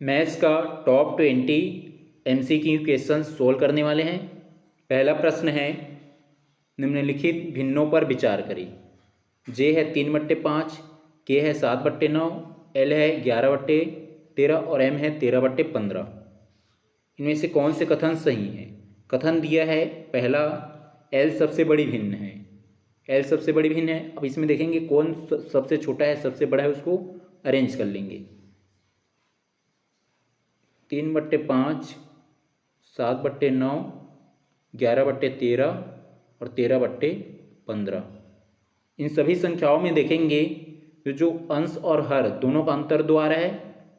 Maths का top 20 MCQ question solve करने वाले हैं। पहला प्रश्न है, निम्नलिखित भिन्नों पर विचार करें। जे है 3/5, के है 7/9, एल है 11/13 और एम है 13/15। इनमें से कौन से कथन सही हैं? कथन दिया है पहला, एल सबसे बड़ी भिन्न है। एल सबसे बड़ी भिन्न है। अब इसमें देखेंगे कौन सबसे छोटा है सबसे बड़ा है, उसको अरेंज कर लेंगे। 3/5, 7/9, 11/13 और 13/15। इन सभी संख्याओं में देखेंगे जो अंश और हर दोनों का अंतर 2 आ रहा है।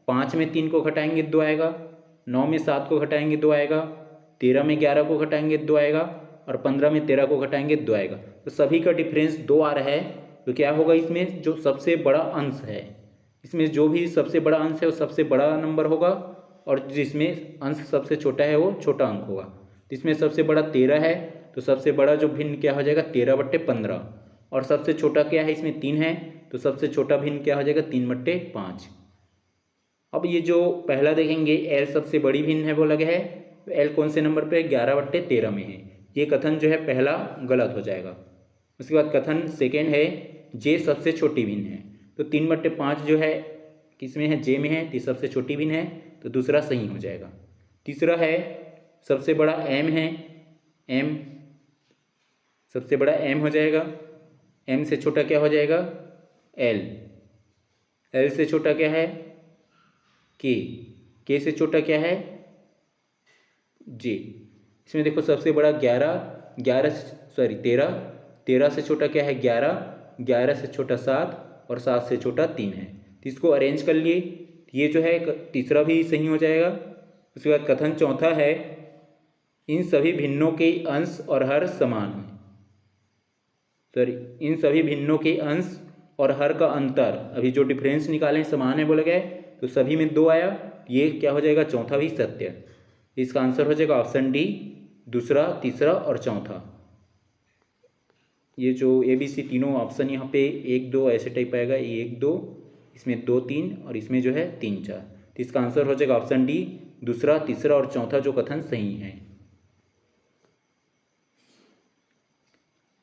5 में 3 को घटाएंगे 2 आएगा, 9 में 7 को घटाएंगे 2 आएगा, 13 में 11 को घटाएंगे 2 आएगा और 15 में 13 को घटाएंगे 2 आएगा। तो सभी का डिफरेंस 2 आ रहा है। तो क्या होगा, इसमें जो सबसे बड़ा अंश है, इसमें जो भी सबसे बड़ा अंश है वो सबसे बड़ा नंबर होगा और जिसमें अंश सबसे छोटा है वो छोटा अंक होगा। तो इसमें सबसे बड़ा 13 है, तो सबसे बड़ा जो भिन्न क्या हो जाएगा 13/15। और सबसे छोटा क्या है, इसमें 3 है, तो सबसे छोटा भिन्न क्या हो जाएगा 3/5। अब ये जो पहला देखेंगे एल सबसे बड़ी भिन्न है बोला गया है, तो एल कौन से नंबर पे 11/13 में है। ये कथन जो है पहला गलत हो जाएगा। उसके बाद कथन सेकेंड है, जे सबसे छोटी भिन्न है। तो 3/5 जो है किसमें है, जे में है, तो सबसे छोटी भिन्न है, तो दूसरा सही हो जाएगा। तीसरा है, सबसे बड़ा एम है, एम सबसे बड़ा एम हो जाएगा। एम से छोटा क्या हो जाएगा, एल। एल से छोटा क्या है, के से छोटा क्या है, जे। इसमें देखो सबसे बड़ा 13 से छोटा क्या है 11 से छोटा 7 और 7 से छोटा 3 है। तो इसको अरेंज कर लिए, ये जो है तीसरा भी सही हो जाएगा। उसके बाद कथन चौथा है, इन सभी भिन्नों के अंश और हर समान हैं। इन सभी भिन्नों के अंश और हर का अंतर, अभी जो डिफरेंस निकालें समान है बोला गया है, तो सभी में 2 आया। ये क्या हो जाएगा, चौथा भी सत्य। इसका आंसर हो जाएगा ऑप्शन डी, दूसरा, तीसरा और चौथा। ये जो ABC तीनों ऑप्शन यहाँ पे 1 2 ऐसे टाइप आएगा, 1 2, इसमें 2 3 और इसमें जो है 3 4। तो इसका आंसर हो जाएगा ऑप्शन डी, दूसरा, तीसरा और चौथा जो कथन सही है।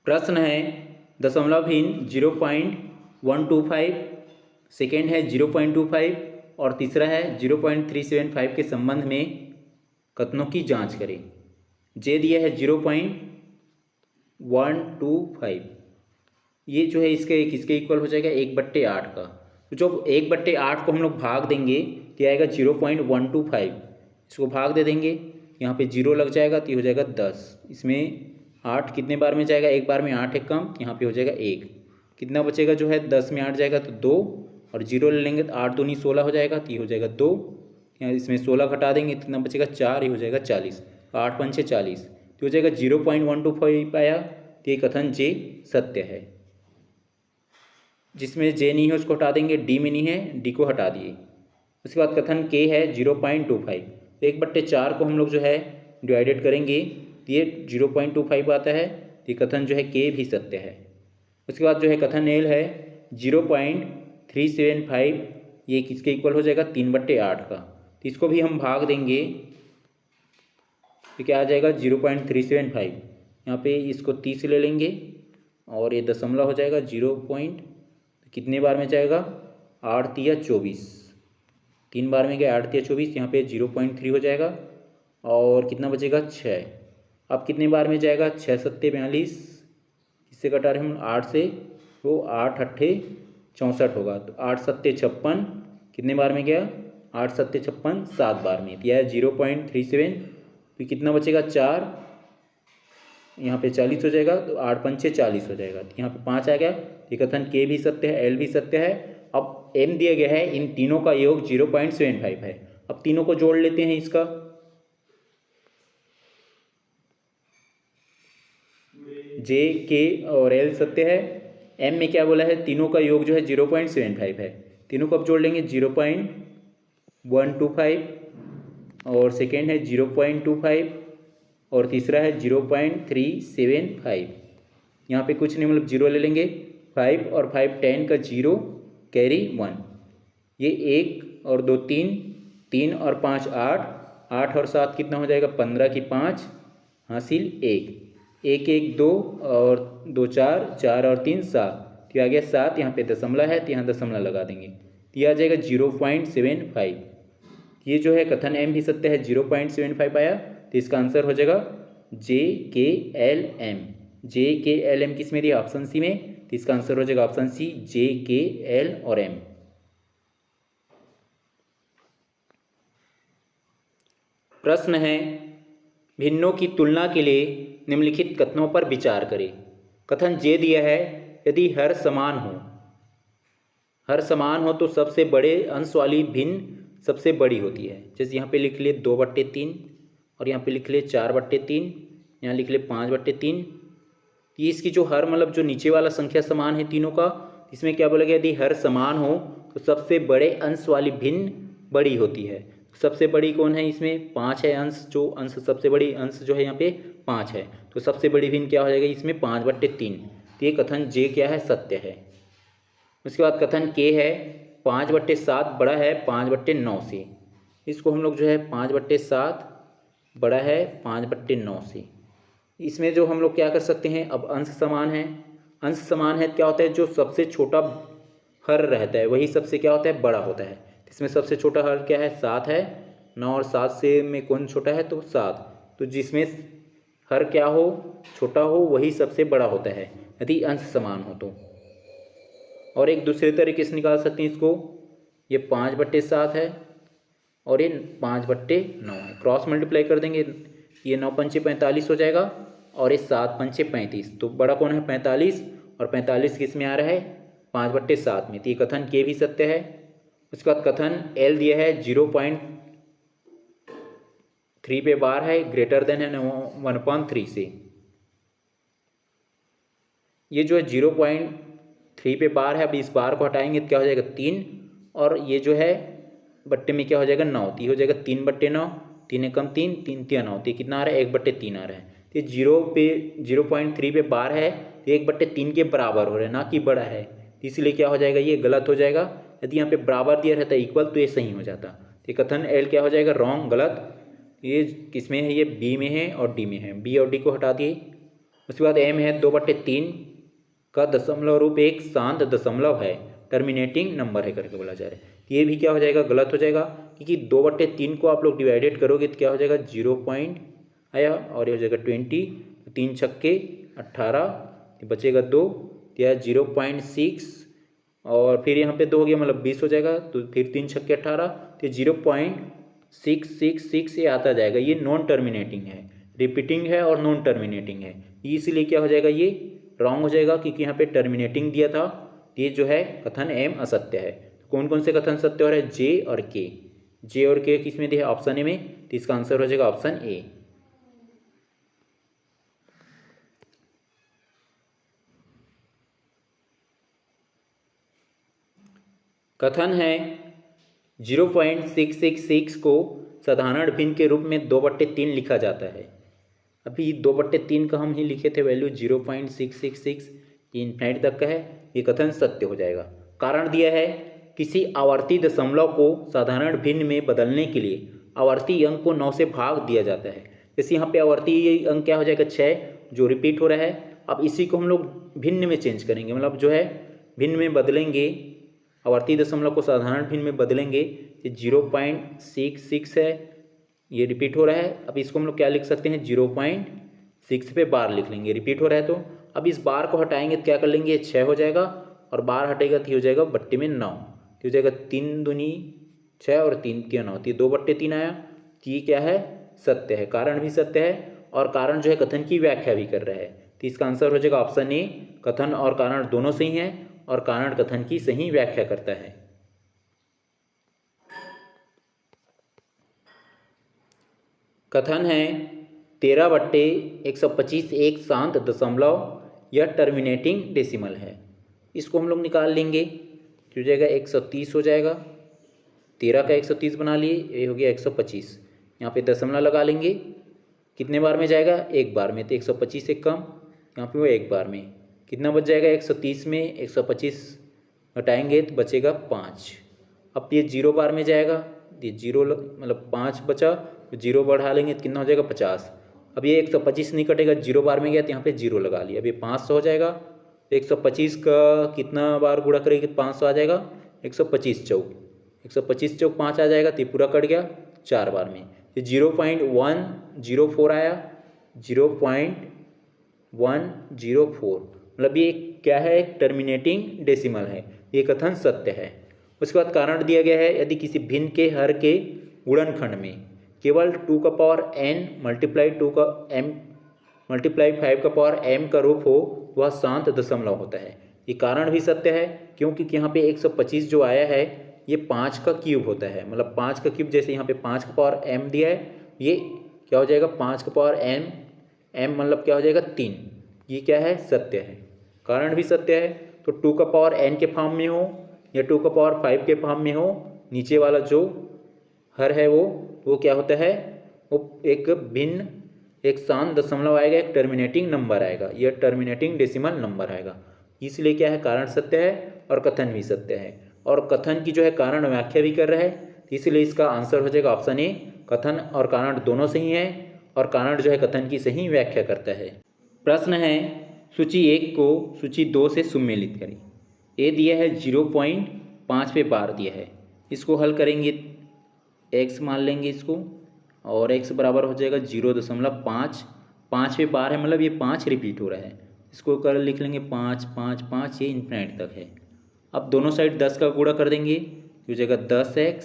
प्रश्न है, दशमलव भिन्न 0.125, सेकेंड है 0.25 और तीसरा है 0.375 के संबंध में कथनों की जांच करें। जे दिया है 0.125, ये जो है इसके किसके इक्वल हो जाएगा, 1/8 का। तो जब 1/8 को हम लोग भाग देंगे तो आएगा 0.125। इसको भाग दे देंगे, यहाँ पे 0 लग जाएगा तो ये हो जाएगा 10। इसमें 8 कितने बार में जाएगा, एक बार में 8 है कम, यहाँ पे हो जाएगा 1। कितना बचेगा, जो है 10 में 8 जाएगा तो 2 और 0 ले लेंगे तो 8 दूनी 16 हो जाएगा, तो ये हो जाएगा 2। यहाँ इसमें 16 घटा देंगे कितना बचेगा 4, ये हो जाएगा 40। 8 पंचे 40, तो हो जाएगा 0.125 आया। तो ये कथन जे सत्य है। जिसमें जे नहीं है उसको हटा देंगे, डी में नहीं है, डी को हटा दिए। उसके बाद कथन के है 0.25, तो 1/4 को हम लोग जो है डिवाइडेड करेंगे तो ये 0.25 आता है। तो ये कथन जो है के भी सत्य है। उसके बाद जो है कथन एल है 0.375, ये किसके इक्वल हो जाएगा 3/8 का। तो इसको भी हम भाग देंगे तो क्या आ जाएगा 0.375। यहाँ पे इसको 30 ले लेंगे और ये दशमलव हो जाएगा 0 पॉइंट, कितने बार में जाएगा 8 तिया 24, 3 बार में गया 8 तिया 24, यहाँ पे 0.3 हो जाएगा और कितना बचेगा 6। अब कितने बार में जाएगा 6 सत्ते 42, इससे कटा रहे हम 8 से, तो 8 अट्ठे 64 होगा। तो 8 सत्ते 56, कितने बार में गया 8 सत्ते 56, 7 बार में, तो यह 0.37। तो कितना बचेगा 4, यहाँ पे 40 हो जाएगा, तो 8 पंचे 40 हो जाएगा। तो यहाँ पे 5 आ गया। ये कथन के भी सत्य है, एल भी सत्य है। अब एम दिया गया है, इन तीनों का योग 0.75 है। अब तीनों को जोड़ लेते हैं इसका, जे के और एल सत्य है। एम में क्या बोला है, तीनों का योग जो है 0.75 है। तीनों को अब जोड़ लेंगे 0.125 और सेकेंड है 0.25 और तीसरा है 0.375। यहाँ पे कुछ नहीं, मतलब 0 ले लेंगे। 5 और 5 10 का 0 कैरी 1, ये 1 और 2 3 3 और 5 8, 8 और 7 कितना हो जाएगा 15 की 5 हासिल 1, 1 1 2 और 2 4, 4 और 3 7, तो आ गया 7, यहाँ पे दशमलव है तो यहाँ दशमलव लगा देंगे, तो यह आ जाएगा 0.75। ये जो है कथन एम भी सत्य है, 0.75 आया, तो इसका आंसर हो जाएगा JKLM। JKLM किस में दिया, ऑप्शन सी में, तो इसका आंसर हो जाएगा ऑप्शन सी JKL और M। प्रश्न है भिन्नों की तुलना के लिए निम्नलिखित कथनों पर विचार करें। कथन जे दिया है यदि हर समान हो तो सबसे बड़े अंश वाली भिन्न सबसे बड़ी होती है। जैसे यहाँ पे लिख लिए 2/3 और यहाँ पे लिख लिए 4/3, यहाँ लिख लिए 5/3। ये इसकी जो हर मतलब जो नीचे वाला संख्या समान है तीनों का, इसमें क्या बोला गया यदि हर समान हो तो सबसे बड़े अंश वाली भिन्न बड़ी होती है। सबसे बड़ी कौन है, इसमें 5 है अंश, जो अंश सबसे बड़ी अंश जो है यहाँ पे 5 है, तो सबसे बड़ी भिन्न क्या हो जाएगा इसमें 5/3। तो ये कथन जे क्या है, सत्य है। उसके बाद कथन के है 5/7 बड़ा है 5/9 से। इसको हम लोग जो है 5/7 बड़ा है 5/9 से, इसमें जो हम लोग क्या कर सकते हैं, अब अंश समान है, अंश समान है क्या होता है, जो सबसे छोटा हर रहता है वही सबसे क्या होता है बड़ा होता है। इसमें सबसे छोटा हर क्या है 7 है, 9 और 7 से में कौन छोटा है तो 7, तो जिसमें हर क्या हो छोटा हो वही सबसे बड़ा होता है यदि अंश समान हो तो। और एक दूसरे तरीके से निकाल सकते हैं इसको, ये 5/7 है और ये 5/9 है, क्रॉस मल्टीप्लाई कर देंगे, ये 9 पंचे 45 हो जाएगा और ये 7 पंचे 35, तो बड़ा कौन है 45 और 45 किस में आ रहा है 5/7 में, तो ये कथन के भी सत्य है। उसके बाद कथन एल दिया है 0.3 पे बार है, ग्रेटर देन है 1/3 से। ये जो है 0.3 पे बार है, अब इस बार को हटाएंगे तो क्या हो जाएगा 3, और ये जो है बट्टे में क्या हो जाएगा 9, तो ये हो जाएगा 3/9, 3 एकम 3, 3 तिया 9, तो कितना आ रहा है 1/3 आ रहा है। तो 0.3 पे बार है तो 1/3 के बराबर हो रहा है, ना कि बड़ा है, इसलिए क्या हो जाएगा ये गलत हो जाएगा। यदि यहाँ पे बराबर दिया रहता इक्वल तो ये सही हो जाता। तो कथन एल क्या हो जाएगा रॉन्ग, गलत। ये किस में है, ये बी में है और डी में है, बी और डी को हटा दिए। उसके बाद एम है 2/3 का दशमलव रूप एक शांत दशमलव है, टर्मिनेटिंग नंबर है करके बोला जा रहा है, ये भी क्या हो जाएगा गलत हो जाएगा, क्योंकि 2/3 को आप लोग डिवाइडेड करोगे तो क्या हो जाएगा 0 पॉइंट आया और ये हो जाएगा 20, 3 छक्के 18, बचेगा 2, या 0.6 और फिर यहाँ पे 2 हो गया मतलब 20 हो जाएगा, तो फिर 3 छक्के 18, तो 0.666 ये आता जाएगा। ये नॉन टर्मिनेटिंग है, रिपीटिंग है और नॉन टर्मिनेटिंग है, इसलिए क्या हो जाएगा ये रॉन्ग हो जाएगा, क्योंकि यहाँ पे टर्मिनेटिंग दिया था। ये जो है कथन एम असत्य है। कौन कौन से कथन सत्य हो रहे हैं, जे और के, जे और के किस में दिया है ऑप्शन ए में, तो इसका आंसर हो जाएगा ऑप्शन ए। कथन है 0.666 को साधारण भिन्न के रूप में 2/3 लिखा जाता है। अभी 2/3 का हम ही लिखे थे वैल्यू 0.666, ये इनफाइनाइट तक का है, ये कथन सत्य हो जाएगा। कारण दिया है किसी आवर्ती दशमलव को साधारण भिन्न में बदलने के लिए आवर्ती अंक को 9 से भाग दिया जाता है। जैसे यहाँ पे आवर्ती अंक क्या हो जाएगा 6, जो रिपीट हो रहा है। अब इसी को हम लोग भिन्न में चेंज करेंगे, मतलब जो है भिन्न में बदलेंगे, आवर्ती दशमलव को साधारण भिन्न में बदलेंगे। ये 0.66 है, ये रिपीट हो रहा है। अब इसको हम लोग क्या लिख सकते हैं 0.6 पे बार लिख लेंगे, रिपीट हो रहा है तो। अब इस बार को हटाएंगे तो क्या कर लेंगे 6 हो जाएगा, और बार हटेगा तो हो जाएगा बट्टे में 9, तो हो जाएगा 3 दूनी 6 और 3 तिया 9, तो 2/3 आया। तो ये क्या है सत्य है, कारण भी सत्य है, और कारण जो है कथन की व्याख्या भी कर रहा है, तो इसका आंसर हो जाएगा ऑप्शन ए। कथन और कारण दोनों सही हैं, और कारण कथन की सही व्याख्या करता है। कथन है 13/125 एक शांत दशमलव यह टर्मिनेटिंग डेसिमल है। इसको हम लोग निकाल लेंगे, हो जाएगा 130 हो जाएगा, 13 का 130 बना लिए, ये हो गया 125। यहाँ पे दशमलव लगा लेंगे, कितने बार में जाएगा एक बार में, तो 125 से कम, यहाँ पे वो एक बार में कितना बच जाएगा 130 में 125 हटाएंगे तो बचेगा 5। अब ये 0 बार में जाएगा, ये जीरो मतलब 5 बचा, तो जीरो बढ़ा लेंगे तो कितना हो जाएगा 50। अब ये 125 नहीं कटेगा, जीरो बार में गया तो यहाँ पे जीरो लगा लिया। अब ये 500 हो जाएगा, तो 125 का कितना बार गुणा करेंगे 500 आ जाएगा, 125 चौक, 125 चौक 5 आ जाएगा, तो ये पूरा कट गया 4 बार में। ये 0.104 आया, 0.104, मतलब ये क्या है, एक टर्मिनेटिंग डेसिमल है, ये कथन सत्य है। उसके बाद कारण दिया गया है, यदि किसी भिन्न के हर के गुणनखंड में केवल 2 का पावर n मल्टीप्लाई 2 का m मल्टीप्लाई 5 का पावर m का रूप हो, वह शांत दशमलव होता है। ये कारण भी सत्य है, क्योंकि यहाँ पे 125 जो आया है ये 5 का क्यूब होता है, मतलब 5 का क्यूब, जैसे यहाँ पे 5 का पावर m दिया है, ये क्या हो जाएगा 5 का पावर m मतलब क्या हो जाएगा 3। ये क्या है, सत्य है, कारण भी सत्य है। तो 2 का पावर n के फॉर्म में हो या 2 का पावर 5 के फॉर्म में हो, नीचे वाला जो हर है वो क्या होता है, वो एक भिन्न, एक शांत दशमलव आएगा, एक टर्मिनेटिंग नंबर आएगा, यह टर्मिनेटिंग डेसिमल नंबर आएगा। इसलिए क्या है, कारण सत्य है और कथन भी सत्य है, और कथन की जो है कारण व्याख्या भी कर रहा है, इसलिए इसका आंसर हो जाएगा ऑप्शन ए। कथन और कारण दोनों सही है, और कारण जो है कथन की सही व्याख्या करता है। प्रश्न है, सूची 1 को सूची 2 से सुमेलित करें। ए दिया है 0.5 पे बार दिया है, इसको हल करेंगे, x मान लेंगे इसको, और x बराबर हो जाएगा 0.5, 5 पे बार है, मतलब ये 5 रिपीट हो रहा है, इसको कर लिख लेंगे 5 5 5, ये इन्फिनिट तक है। अब दोनों साइड 10 का गुणा कर देंगे, हो जाएगा 10x,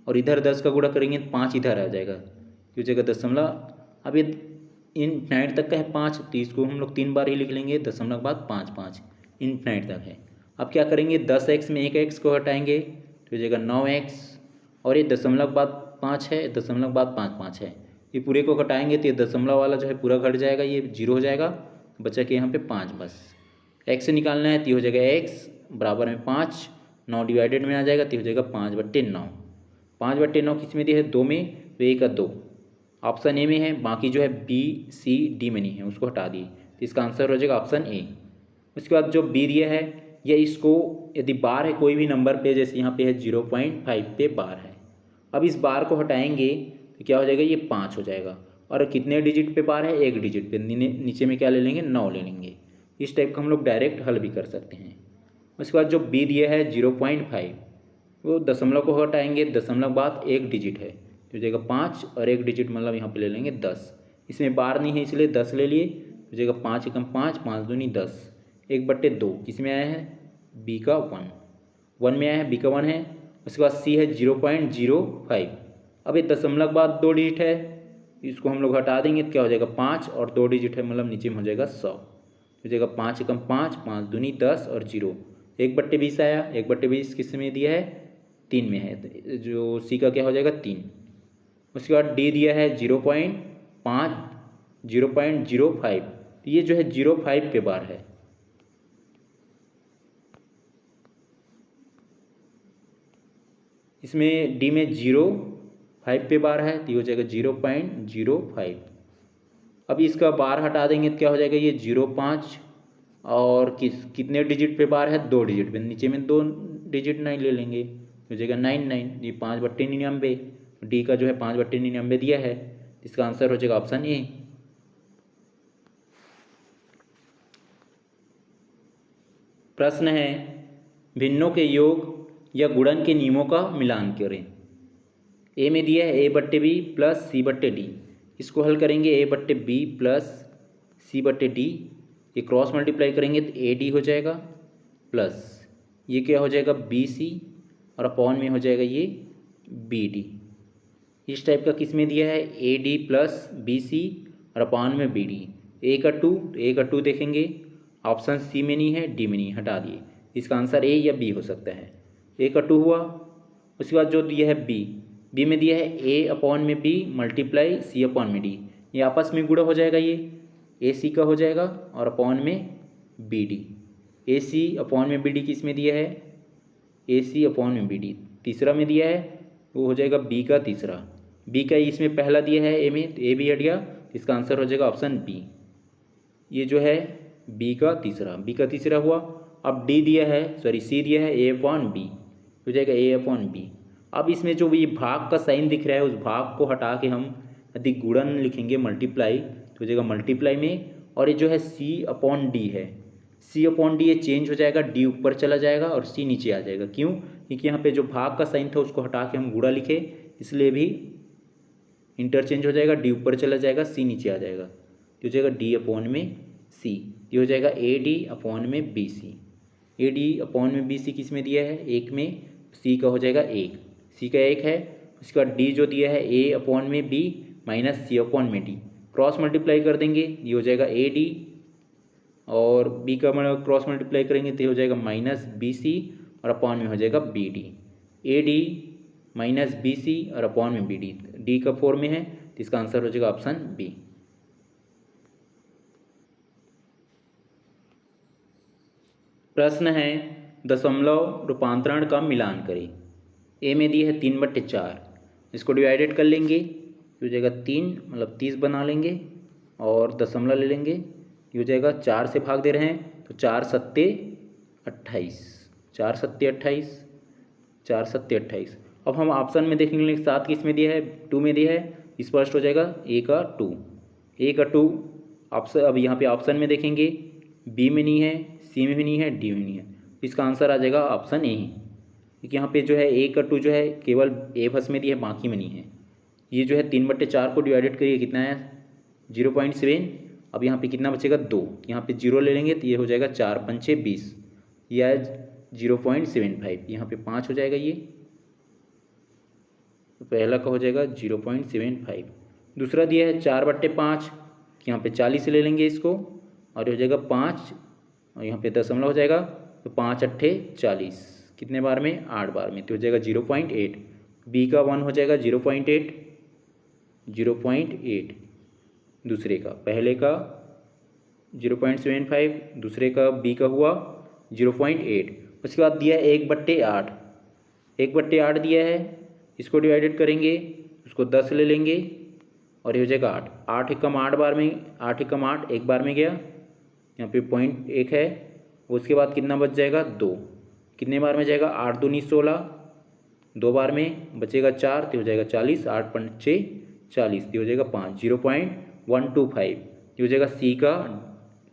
और इधर 10 का गुणा करेंगे तो 5 इधर आ जाएगा, हो जाएगा दशमलव। अब ये इन्फिनिट तक का है 5, तो इसको हम लोग 3 बार ही लिख लेंगे, दशमलव के बाद 5 5 इन्फिनिट तक है। अब क्या करेंगे, 10x में एक x को हटाएंगे तो हो जाएगा 9x, और ये दशमलव के बाद 5 है, दशमलव के बाद 5 5 है, ये पूरे को घटाएंगे तो ये दशमलव वाला जो है पूरा घट जाएगा, ये 0 हो जाएगा, बचा के यहाँ पे 5 बस। x से निकालना है तो हो जाएगा x बराबर में 5, 9 डिवाइडेड में आ जाएगा तो हो जाएगा 5/9। 5/9 किस में दिया है, 2 में, तो 1 का 2 ऑप्शन ए में है, बाकी जो है बी सी डी में नहीं है, उसको हटा दिए, तो इसका आंसर हो जाएगा ऑप्शन ए। उसके बाद जो बी दिया है, या इसको यदि बार है कोई भी नंबर पे, जैसे यहाँ पे है 0.5 पे बार है, अब इस बार को हटाएंगे तो क्या हो जाएगा, ये 5 हो जाएगा, और कितने डिजिट पे बार है, 1 डिजिट पे, नीचे में क्या ले लेंगे, 9 ले लेंगे। इस टाइप का हम लोग डायरेक्ट हल भी कर सकते हैं। उसके बाद जो बी दिया है 0.5, वो दशमलव को हटाएंगे, दशमलव बाद 1 डिजिट है, तो हो जाएगा 5, और 1 डिजिट मतलब यहाँ पे ले लेंगे 10, इसमें बार नहीं है इसलिए 10 ले लिए, हो जाएगा 5 एकम 5, 5 दूनी 10, 1/2 किस में आया है, बी का 1 में आया है, बी का 1 है। उसके बाद सी है 0.05, अब ये दशमलव के बाद 2 डिजिट है, इसको हम लोग हटा देंगे तो क्या हो जाएगा 5, और 2 डिजिट है मतलब नीचे में हो जाएगा 100, हो जाएगा 5 एकम 5, 5 दूनी 10 और 0, 1/20 आया, 1/20 किस में दिया है, 3 में है, तो जो सी का क्या हो जाएगा 3। उसके बाद डी दिया है 0.05, तो ये जो है 0.5 पे बार है, इसमें डी में 0.5 पे बार है, तो ये हो जाएगा 0.05। अब इसका बार हटा देंगे तो क्या हो जाएगा, ये 0.5, और कितने डिजिट पे बार है, 2 डिजिट पे, नीचे में 2 डिजिट 9 ले लेंगे, हो जाएगा 9 ये 5/99, डी का जो है 5/99 दिया है, इसका आंसर हो जाएगा ऑप्शन ए। प्रश्न है, भिन्नों के योग या गुणन के नियमों का मिलान करें। ए में दिया है a/b प्लस c/d, इसको हल करेंगे, a/b प्लस c/d, ये क्रॉस मल्टीप्लाई करेंगे तो ad हो जाएगा, प्लस ये क्या हो जाएगा bc, और अपॉन में हो जाएगा ये bd। इस टाइप का किस में दिया है, ad प्लस bc और अपॉन में bd। a का 2, तो a का 2 देखेंगे, ऑप्शन सी में नहीं है, डी में नहीं, हटा दिए, इसका आंसर ए या बी हो सकता है। a का 2 हुआ। उसके बाद जो दिया है बी में दिया है a/b मल्टीप्लाई c/d, ये आपस में गुणा हो जाएगा, ये ac का हो जाएगा, और अपॉन में bd, ac/bd किस में दिया है, ac/bd। तीसरा में दिया है वो हो जाएगा b का तीसरा, b का इसमें पहला दिया है a में, तो a भी हट गया, इसका आंसर हो जाएगा ऑप्शन बी। ये जो है b का तीसरा हुआ। अब c दिया है a/b, हो जाएगा a/b, अब इसमें जो ये भाग का साइन दिख रहा है उस भाग को हटा के हम यदि गुणन लिखेंगे मल्टीप्लाई तो हो जाएगा मल्टीप्लाई में, और ये जो है C/D है, C/D ये चेंज हो जाएगा, D ऊपर चला जाएगा और C नीचे आ जाएगा। क्यों? क्योंकि यहाँ पे जो भाग का साइन था उसको हटा के हम गुणा लिखे, इसलिए भी इंटरचेंज हो जाएगा, D ऊपर चला जाएगा, C नीचे आ जाएगा, तो हो जाएगा D/C। ये हो जाएगा AD/BC। AD/BC किस में दिया है? 1 में, C का हो जाएगा 1, C का 1 है। उसके बाद D जो दिया है A/B minus C/D, cross multiply कर देंगे, ये हो जाएगा AD, और B का क्रॉस मल्टीप्लाई करेंगे तो ये हो जाएगा माइनस BC, और अपॉन में हो जाएगा BD। AD माइनस BC और अपॉन में BD, D का 4 में है, तो इसका आंसर हो जाएगा ऑप्शन B। प्रश्न है दशमलव रूपांतरण का मिलान करें। ए में दिए है 3/4, इसको डिवाइडेड कर लेंगे, हो जाएगा 3 मतलब 30 बना लेंगे, और दशमलव ले लेंगे, ये हो जाएगा 4 से भाग दे रहे हैं तो 4 सत्ते 28, 4 सत्ते 28, 4 सत्ते 28। अब हम ऑप्शन में देखेंगे 7 किस में दिया है? 2 में दिया है, स्पष्ट हो जाएगा A का 2, A का 2 ऑप्शन। अब यहाँ पे ऑप्शन में देखेंगे B में नहीं है, C में भी नहीं है, D में नहीं है, इसका आंसर आ जाएगा ऑप्शन A, क्योंकि यहाँ पे जो है A का 2 जो है केवल A बस में दिया है, बाकी में नहीं है। ये जो है 3/4 को डिवाइडेड करिए, कितना है? 0.7। अब यहाँ पे कितना बचेगा? 2, यहाँ पे 0 ले लेंगे तो ये हो जाएगा 4 पंचे 20, यह है 0.75, यहाँ पे 5 हो जाएगा, ये तो पहला का हो जाएगा 0.75। दूसरा दिया है 4/5, यहाँ पे 40 ले लेंगे इसको, और ये हो जाएगा 5, और यहाँ पे दशमलव हो जाएगा, तो 5 अट्ठे 40, कितने बार में? 8 बार में, तो हो जाएगा 0.8। B का 1 हो जाएगा 0.8, 0.8 दूसरे का, पहले का 0.75, दूसरे का B का हुआ 0.8। उसके बाद दिया है 1/8, 1/8 दिया है, इसको डिवाइडेड करेंगे, उसको 10 ले लेंगे, और ये हो जाएगा 8, 8 एकम 8 बार में, 8 एकम 8 एक बार में गया, यहाँ पे 0.1 है। उसके बाद कितना बच जाएगा? 2, कितने बार में जाएगा? 8 दूनी 16, 2 बार में बचेगा 4, तो हो जाएगा 40, 8 पंचे 40, तो हो जाएगा 5, 0.125, तो हो जाएगा C का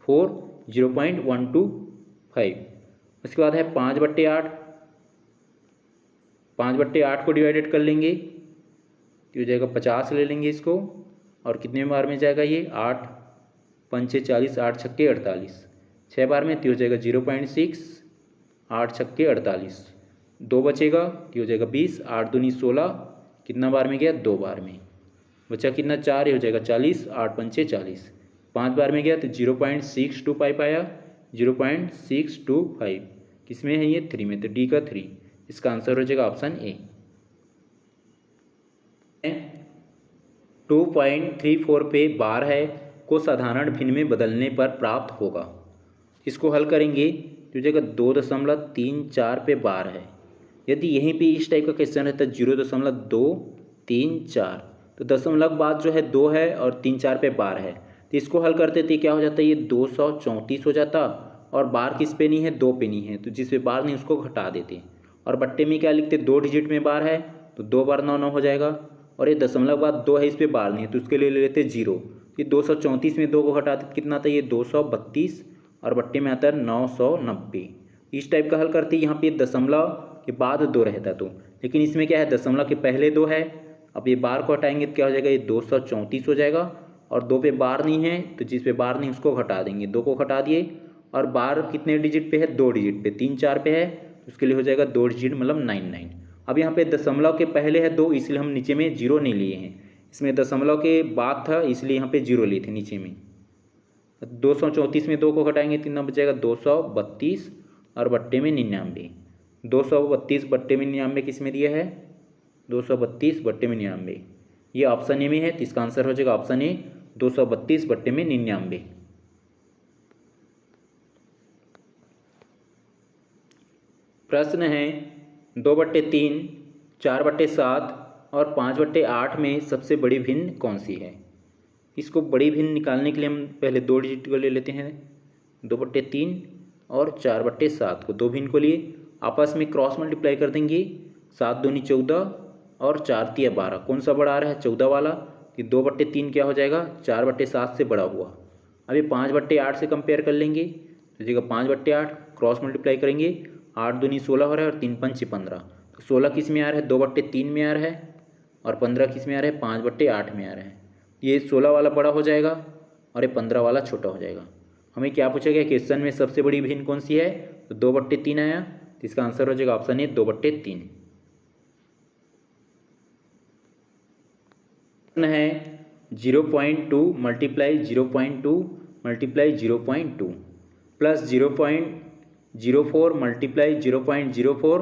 4, 0.125। उसके बाद है 5/8, 5/8 को डिवाइडेड कर लेंगे, तो हो जाएगा 50 ले लेंगे इसको, और कितने बार में जाएगा ये? 8 पंचे 40, 8 छक्के 48, 6 बार में, तो हो जाएगा 0.6, 8 छक्के 48, 2 बचेगा, तो हो जाएगा 20, 8 दूनी 16, कितना बार में गया? 2 बार में, बचा कितना? 4, ये हो जाएगा 40, 8 पंचे 40, 5 बार में गया तो 0.625 आया, 0.625, किसमें है ये? 3 में, तो D का 3, इसका आंसर हो जाएगा ऑप्शन A। 2.34 पे बार है को साधारण भिन्न में बदलने पर प्राप्त होगा। इसको हल करेंगे तो जगह 2.34 पे बार है। यदि यहीं पे इस टाइप का क्वेश्चन रहता है 0.234, तो दशमलव बाद जो है 2 है और 3-4 पे बार है, तो इसको हल करते थे क्या हो जाता है? ये 234 हो जाता, और बार किस पे नहीं है? 2 पे नहीं है, तो जिस पे बार नहीं उसको घटा देते, और बट्टे में क्या लिखते? 2 डिजिट में बार है तो 2 बार 9 9 हो जाएगा, और ये दशमलव बाद 2 है, इस पे बार नहीं है तो उसके लिए ले लेते 0। ये 234 में 2 को घटाते कितना आता है? ये 232, और बट्टे में आता है 990। इस टाइप का हल करते यहाँ पे दशमलव के बाद 2 रहता तो, लेकिन इसमें क्या है? दशमलव के पहले 2 है, अब ये बार को हटाएंगे तो क्या हो जाएगा? ये 234 हो जाएगा, और 2 पे बार नहीं है तो जिस पे बार नहीं उसको घटा देंगे, 2 को घटा दिए, और बार कितने डिजिट पे है? 2 डिजिट पे, 3-4 पे है तो उसके लिए हो जाएगा 2 डिजिट मतलब 99। अब यहाँ पे दशमलव के पहले है 2, इसलिए हम नीचे में 0 नहीं लिए हैं, इसमें दशमलव के बाद था इसलिए यहाँ पे 0 लिए थे नीचे में। 234 में 2 को घटाएंगे कितना बचेगा? 232, और बट्टे में 99, 232 बट्टे में 99 किस में दिया है? 232 बट्टे में 99, ये ऑप्शन ए में है, तो इसका आंसर हो जाएगा ऑप्शन ए, 232 बट्टे में 99। प्रश्न है 2/3, 4/7 और 5/8 में सबसे बड़ी भिन्न कौन सी है? इसको बड़ी भिन्न निकालने के लिए हम पहले 2 डिजिट को ले लेते हैं, 2/3 और 4/7 को, 2 भिन्न को लिए आपस में क्रॉस मल्टीप्लाई कर देंगे, 7 दूनी 14 और 4 तिया 12। कौन सा बड़ा आ रहा है? 14 वाला। कि 2/3 क्या हो जाएगा? 4/7 से बड़ा हुआ। अब ये 5/8 से कंपेयर कर लेंगे तो जगह 5/8 क्रॉस मल्टीप्लाई करेंगे, 8 दूनी 16 हो रहा है और 3 पंच 15। तो 16 किस में आ रहा है? 2/3 में आ रहा है और 15 किस में आ रहा है? 5/8 में आ रहा है। ये 16 वाला बड़ा हो जाएगा और ये 15 वाला छोटा हो जाएगा। हमें क्या पूछा गया? क्वेश्चन में सबसे बड़ी भिन्न कौन सी है? तो 2/3 आया, तो इसका आंसर हो जाएगा ऑप्शन ए 2/3। है 0.2 multiply 0.2 multiply 0.2 plus 0.04 multiply 0.04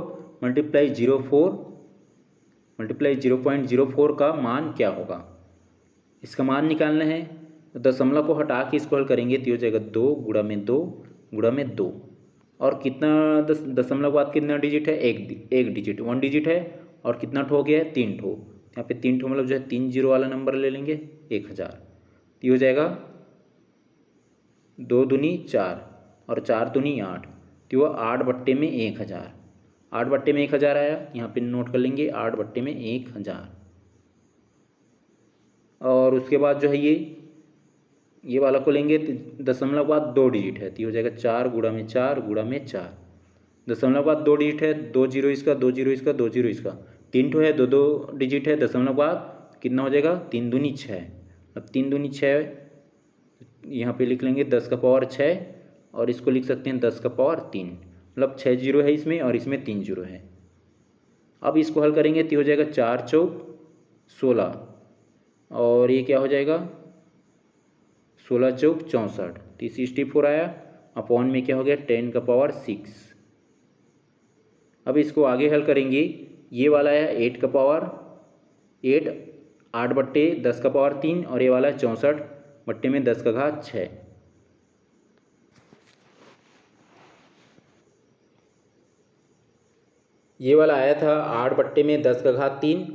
multiply 0.04 का मान क्या होगा? इसका मान निकालना है। तो दशमलव को हटा के इसको हल करेंगे तो हो जाएगा 2 गुणा में 2 गुणा में 2। और कितना दशमलव के बाद कितना डिजिट है? एक डिजिट, 1 डिजिट है। और कितना ठो हो गया है? 3 ठो। यहाँ पे 3 ठो मतलब जो है 3 जीरो वाला नंबर ले लेंगे, 1000। तो ये हो जाएगा 2 दूनी 4 और 4 दूनी 8। तो वह 8/1000, 8/1000 आया। यहाँ पे नोट कर लेंगे 8/1000। और उसके बाद जो है ये वाला को लेंगे तो दशमलव के बाद 2 डिजिट है, तो ये हो जाएगा 4 गुणा में 4 गुणा में 4। दशमलव के बाद 2 डिजिट है, 2 जीरो इसका, 2 जीरो इसका, 2 जीरो इसका। 3 ठो है, 2 डिजिट है। दशमलव के बाद कितना हो जाएगा? 3 दूनी 6। अब 3 दूनी 6 यहाँ पे लिख लेंगे 10 का पावर 6 और इसको लिख सकते हैं 10 का पावर 3। मतलब 6 जीरो है इसमें और इसमें 3 जीरो है। अब इसको हल करेंगे तो हो जाएगा 4 चौक 16 और ये क्या हो जाएगा? 16 चौक 64। तो 64 आया। अपॉन में क्या हो गया? 10 का पावर 6। अब इसको आगे हल करेंगे। ये वाला है 8 का पावर 8, 8/10 का पावर 3 और ये वाला है 64 में 10 का घात 6। ये वाला आया था 8 में 10 का घात 3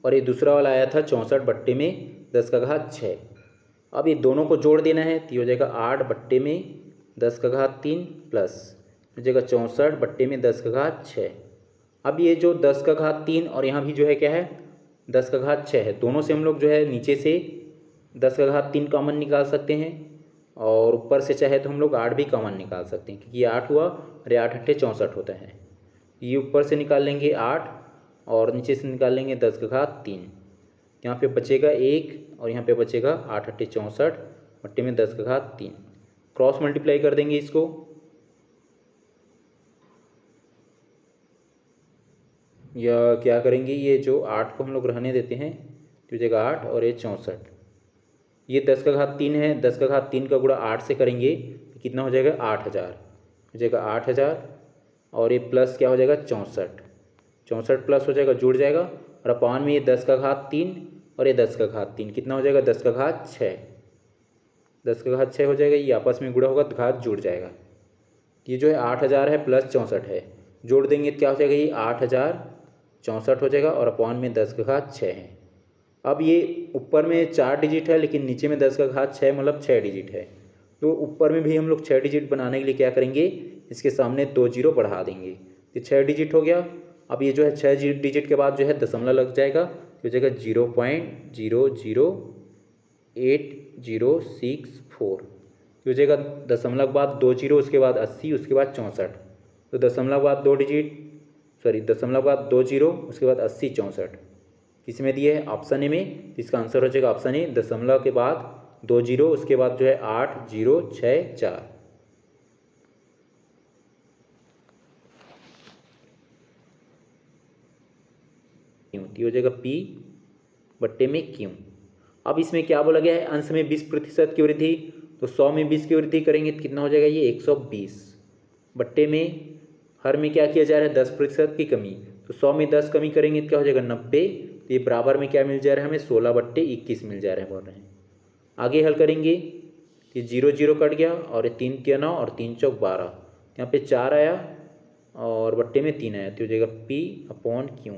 और ये दूसरा वाला आया था 64 में 10 का घात 6। अब ये दोनों को जोड़ देना है तो ये हो जाएगा 8 में 10 का घात 3 प्लस हो जाएगा 64 में 10 का घात 6। अब ये जो 10 का घात 3 और यहाँ भी जो है क्या है? 10 का घात 6 है। दोनों से हम लोग जो है नीचे से 10 का घात 3 कॉमन निकाल सकते हैं और ऊपर से चाहे तो हम लोग 8 भी कॉमन निकाल सकते हैं, क्योंकि ये 8 हुआ और ये 8 8 64 होता है। ये ऊपर से निकाल लेंगे 8 और नीचे से निकाल लेंगे 10 का घात 3। यहाँ पे बचेगा 1 और यहाँ पे बचेगा 8 8 64 में 10 का घात 3। क्रॉस मल्टीप्लाई कर देंगे इसको। या क्या करेंगे? ये जो 8 को हम लोग रहने देते हैं तो हो जाएगा 8 और ये 64। ये 10 का घात 3 है, 10 का घात 3 का गुणा 8 से करेंगे तो कितना हो जाएगा? 8000 हो जाएगा 8000 और ये प्लस क्या हो जाएगा? 64। 64 प्लस हो जाएगा, जुड़ जाएगा और अपॉन में ये 10 का घात 3 और ये 10 का घात 3 कितना हो जाएगा? 10 का घात 6। 10 का घात 6 हो जाएगा। ये आपस में गुणा होगा तो घात जुड़ जाएगा। ये जो है 8000 है प्लस 64 है, जोड़ देंगे तो क्या हो जाएगा? ये 8064 हो जाएगा और अपॉन में 10 का घात 6 है। अब ये ऊपर में 4 डिजिट है लेकिन नीचे में 10 का घात 6 मतलब 6 डिजिट है। तो ऊपर में भी हम लोग 6 डिजिट बनाने के लिए क्या करेंगे? इसके सामने 2 जीरो बढ़ा देंगे तो 6 डिजिट हो गया। अब ये जो है 6 डिजिट के बाद जो है दशमलव लग जाएगा तो हो जाएगा 0.00864 हो जाएगा। दशमलव के बाद 2 जीरो, उसके बाद 80, उसके बाद 64। तो दशमलव के बाद 2 डिजिट, सॉरी दशमलव के बाद 2 जीरो, उसके बाद 80 64 किस में दिए है? ऑप्शन ए में। इसका आंसर हो जाएगा ऑप्शन ए। दशमलव के बाद 2 जीरो, उसके बाद जो है 8064। हो जाएगा P/Q। अब इसमें क्या बोला गया है? अंश में 20% की वृद्धि। तो 100 में 20 की वृद्धि करेंगे तो कितना हो जाएगा? ये 120 बट्टे में हर में क्या किया जा रहा है? 10% की कमी। तो 100 में 10 कमी करेंगे तो क्या हो जाएगा? 90। तो ये बराबर में क्या मिल जा रहा है हमें? 16/21 मिल जा रहा है, बोल रहे हैं। आगे हल करेंगे कि 0 0 कट गया और ये 3 तिया 9 और 3 चौक 12। यहाँ पे 4 आया और बट्टे में 3 आया तो हो जाएगा P/Q।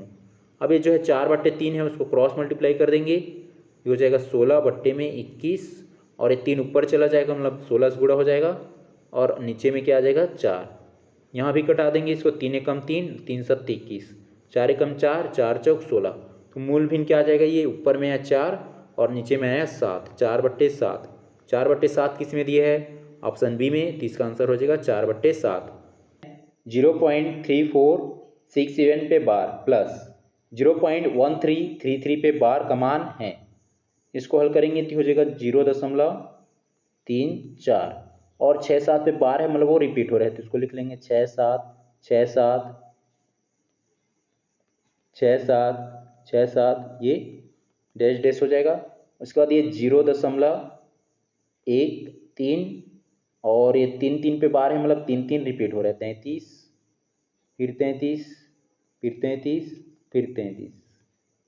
अब ये जो है 4/3 है, उसको क्रॉस मल्टीप्लाई कर देंगे। ये हो जाएगा 16/21 और ये 3 ऊपर चला जाएगा मतलब 16 से गुणा हो जाएगा और नीचे में क्या आ जाएगा? 4। यहाँ भी कटा देंगे इसको, 3 एकम 3, 3 7 21। 4 एकम 4, 4 चौक 16। तो मूल भिन्न क्या आ जाएगा, ये ऊपर में है 4 और नीचे में आया 7, 4/7। 4/7 किस में दिया है, ऑप्शन बी में। तो इसका आंसर हो जाएगा 4/7। 0.3467 पे बार प्लस 0.1333 पे बार का मान है। इसको हल करेंगे तो हो जाएगा 0.34 और 6-7 पे बार है, मतलब वो रिपीट हो रहा है, तो इसको लिख लेंगे 6-7 6-7 6-7 6-7, ये डैश डैश हो जाएगा। उसके बाद ये 0.13 और ये 3-3 पे बार है, मतलब 3-3 रिपीट हो रहा है। 33 फिर 33 फिर 33 फिर 33।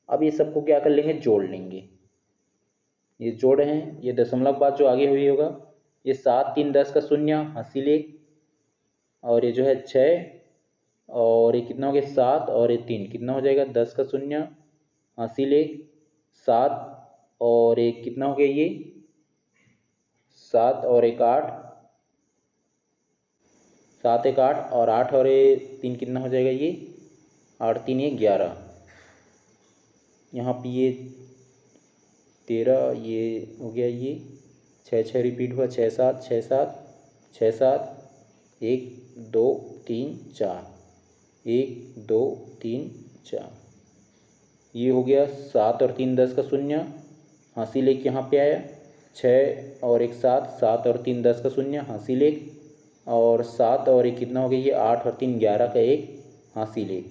अब ये सबको क्या कर लेंगे, जोड़ लेंगे। ये जोड़ हैं, ये दशमलव बाद जो आगे हुई होगा, ये 7 3 10 का शून्य हासिल 1, और ये जो है 6 और ये कितना हो गया 7 और ये 3 कितना हो जाएगा 10 का शून्य हासिल 1, 7 और एक कितना हो गया ये 7 और 1 8, 7 1 8 और 8 और ये 3 कितना हो जाएगा ये 8 3 ये 11। यहाँ पे ये 13, ये हो गया ये 6 6 रिपीट हुआ 6 7 6 7 6 7 1 2 3 4 1 2 3 4। ये हो गया 7 और 3 10 का शून्य हासिल 1 यहाँ पे आया। 6 और 1 7, 7 और 3 10 का शून्य हासिल 1, और 7 और 1 कितना हो गया ये 8 और 3 11 का 1 हासिल 1।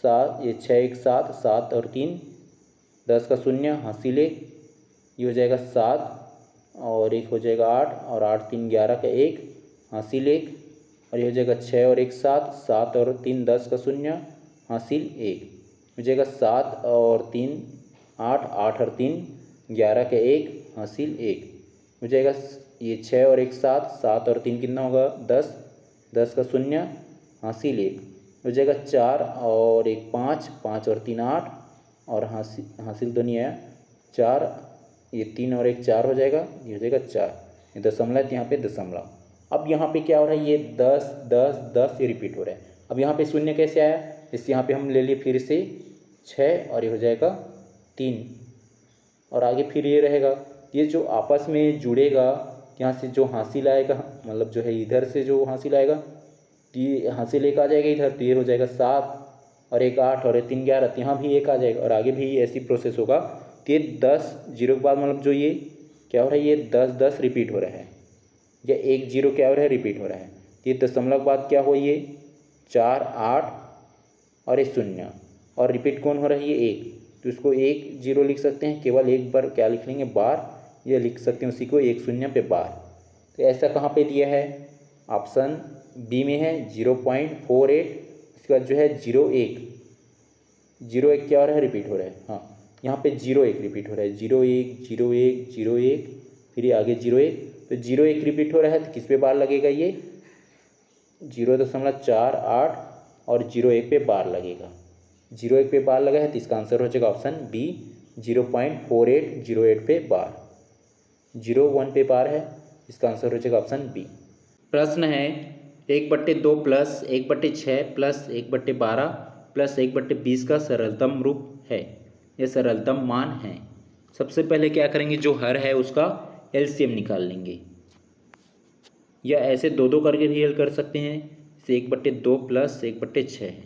7 ये 6 1 7, 7 और 3 10 का शून्य हासिल 1, ये हो जाएगा 7 और 1 हो जाएगा 8 और 8 3 11 का 1 हासिल 1, और ये हो जाएगा 6 और 1 7, 7 और 3 10 का शून्य हासिल 1, हो जाएगा 7 और 3 8, 8 और 3 11 का 1 हासिल 1, हो जाएगा ये 6 और 1 7, 7 और 3 कितना होगा 10, 10 का शून्य हासिल 1, हो जाएगा 4 और 1 5, 5 और 3 8 और हासिल तो नहीं आया 4, ये 3 और 1 4 हो जाएगा, ये हो जाएगा 4। ये दशमलव है, यहाँ पे दशमलव। अब यहाँ पे क्या हो रहा है, ये 10 10 10 ये रिपीट हो रहा है। अब यहाँ पे शून्य कैसे आया, इससे यहाँ पे हम ले लिए फिर से 6 और ये हो जाएगा 3, और आगे फिर ये रहेगा। ये जो आपस में जुड़ेगा, यहाँ से जो हासिल आएगा, मतलब जो है इधर से जो हासिल आएगा, ये हासिल 1 आ जाएगा इधर, तो ये हो जाएगा 7 और 1 8 और 3 11, तो यहाँ भी 1 आ जाएगा, और आगे भी ऐसी प्रोसेस होगा। तो ये 10 जीरो के बाद मतलब जो ये क्या हो रहा है, ये 10 10 रिपीट हो रहा है, या 1 0 क्या हो रहा है रिपीट हो रहा है। ये दशमलव बाद क्या हो, ये 4 8 और 1 0, और रिपीट कौन हो रहा है ये 1, तो इसको 1 0 लिख सकते हैं, केवल एक बार क्या लिख लेंगे बार, ये लिख सकते हैं उसी को 1 0 पे बार। तो ऐसा कहाँ पे दिया है, ऑप्शन बी में है 0.48। इसके बाद जो है 0 1 0 1 क्या हो रहा है रिपीट हो रहा है, हाँ यहाँ पे 0 1 रिपीट हो रहा है, 0 1 0 1 0 1, फिर ये आगे 0 1, तो 0 1 रिपीट हो रहा है, तो किस पे बार लगेगा ये 0.48 और 0 1 पे बार लगेगा। 0 1 पे बार लगा है, तो इसका आंसर हो जाएगा ऑप्शन बी 0.4808 पे बार। 0 1 पे बार है, इसका आंसर हो जाएगा ऑप्शन बी। प्रश्न है 1/2 प्लस 1/6 प्लस 1/12 प्लस 1/20 का सरलतम रूप है, यह सरलतम मान है। सबसे पहले क्या करेंगे, जो हर है उसका एलसीएम निकाल लेंगे, या ऐसे दो दो करके भी हल कर सकते हैं। जैसे 1/2 प्लस 1/6 है,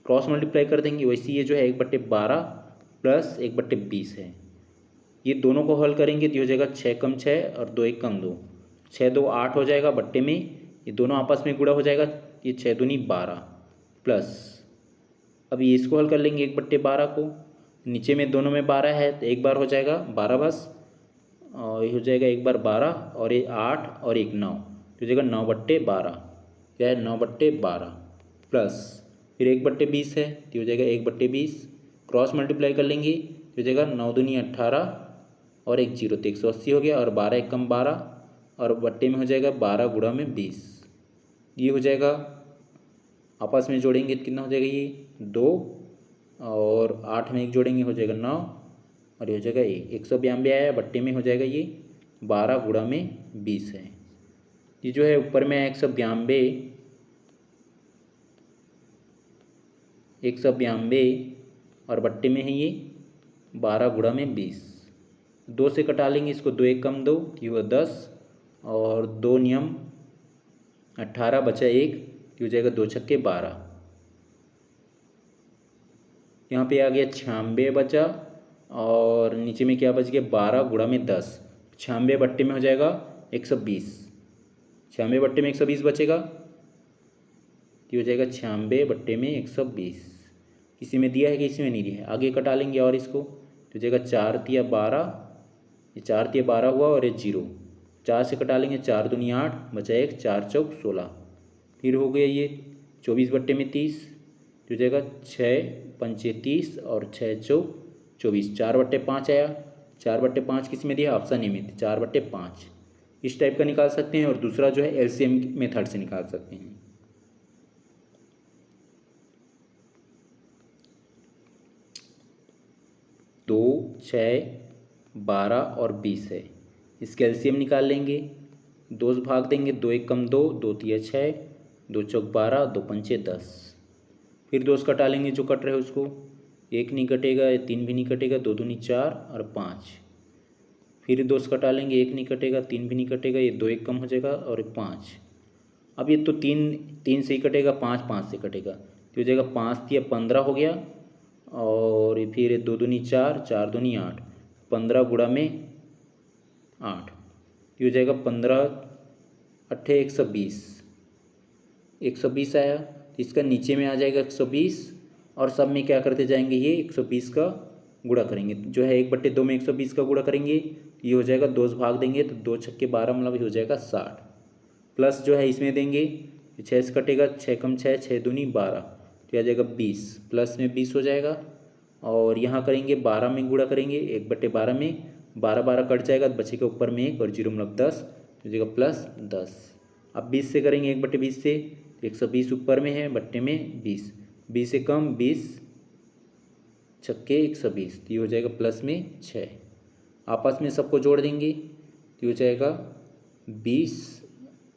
क्रॉस मल्टीप्लाई कर देंगे। वैसे ये जो है 1/12 प्लस 1/20 है, ये दोनों को हल करेंगे तो हो जाएगा 6 कम 6 और 2 1 कम 2, 6 2 8 हो जाएगा बट्टे में, ये दोनों आपस में गुणा हो जाएगा, ये 6 दूनी 12 प्लस, अब ये इसको हल कर लेंगे 1/12 को, नीचे में दोनों में 12 है तो एक बार हो जाएगा 12 बस, और ये हो जाएगा एक बार 12 और ये 8 और 1 9, तो हो जाएगा 9/12, क्या है 9/12 प्लस फिर 1/20 है तो हो जाएगा 1/20, क्रॉस मल्टीप्लाई कर लेंगे तो हो जाएगा 9 दूनी 18 और 1 0, तो 180 हो गया, और 12 1 कम 12 और बट्टे में हो जाएगा 12 गुणा में 20, ये हो जाएगा आपस में जोड़ेंगे तो कितना हो जाएगा ये 2 और 8 में 1 जोड़ेंगे हो जाएगा 9, और ये हो जाएगा 192 आया, बट्टे में हो जाएगा ये 12 गुणा में 20 है। ये जो है ऊपर में 192 192 और बट्टे में है ये 12 गुणा में 20। 2 से कटा लेंगे इसको, 2 एक कम 2, ये हुआ 10 और 2 नियम 18 बचा 1, ये हो जाएगा 2 छक्के 12। यहाँ पे आ गया 96 बचा और नीचे में क्या बच गया 12 गुणा में 10। 96 बट्टे में हो जाएगा 120। 96 बट्टे में 120 बचेगा, ये हो जाएगा 96 बट्टे में 120। किसी में दिया है कि इसी में नहीं दिया है, आगे कटा लेंगे और इसको तो हो जाएगा 4 तिया 12, ये 4 तिया 12 हुआ और ये 0, 4 से कटा लेंगे 4 दूनी 8 बचा 1, 4 चौक 16। फिर हो गया ये 24 बट्टे में 30, हो जाएगा 6 पंचे 30 और 6 चौक 24। 4 बट्टे 5 आया, 4 बट्टे 5 किस में दिया, ऑप्शन ए में, 4 बट्टे 5 इस टाइप का निकाल सकते हैं। और दूसरा जो है एलसीएम मेथड से निकाल सकते हैं। दो 6 12 और 20 है, इसके एलसीएम निकाल लेंगे। 2 से भाग देंगे, 2 एक कम 2, 2 तिया 6, 2 चौक 12, 2 पंचे 10। फिर 2 से कटा लेंगे जो कट रहे हैं उसको, 1 नहीं कटेगा, 3 भी नहीं कटेगा, 2 दूनी 4 और 5। फिर 2 से कटा लेंगे, 1 नहीं कटेगा, 3 भी नहीं कटेगा, ये 2 एक कम हो जाएगा और 5। अब ये तो 3 से ही कटेगा, 5 से कटेगा, तो हो जाएगा 5 तिया 15 हो गया और फिर 2 दूनी 4, 4 दूनी 8, 15 गुणा में 8, ये हो जाएगा 15 अट्ठे 120। 120 आया, तो इसका नीचे में आ जाएगा 120 और सब में क्या करते जाएंगे, ये 120 का गुणा करेंगे, जो है 1/2 में 120 का गुणा करेंगे, ये हो जाएगा 2 से भाग देंगे तो 2 छक्के 12 मतलब ये हो जाएगा 60। प्लस जो है इसमें देंगे, 6 से कटेगा, 6 कम 6, 6 दूनी 12, तो आ जाएगा 20, प्लस में 20 हो जाएगा। और यहाँ करेंगे 12 में गुणा करेंगे, 1/12 में 12 12 कट जाएगा, बचेगा ऊपर में 1 और 0 मतलब 10, तो हो जाएगा प्लस 10। अब 20 से करेंगे, 1/20 से 120 ऊपर में है, बट्टे में 20, 20 से कम 20 छक्के 120, तो ये हो जाएगा प्लस में 6। आपस में सबको जोड़ देंगे तो ये हो जाएगा 20,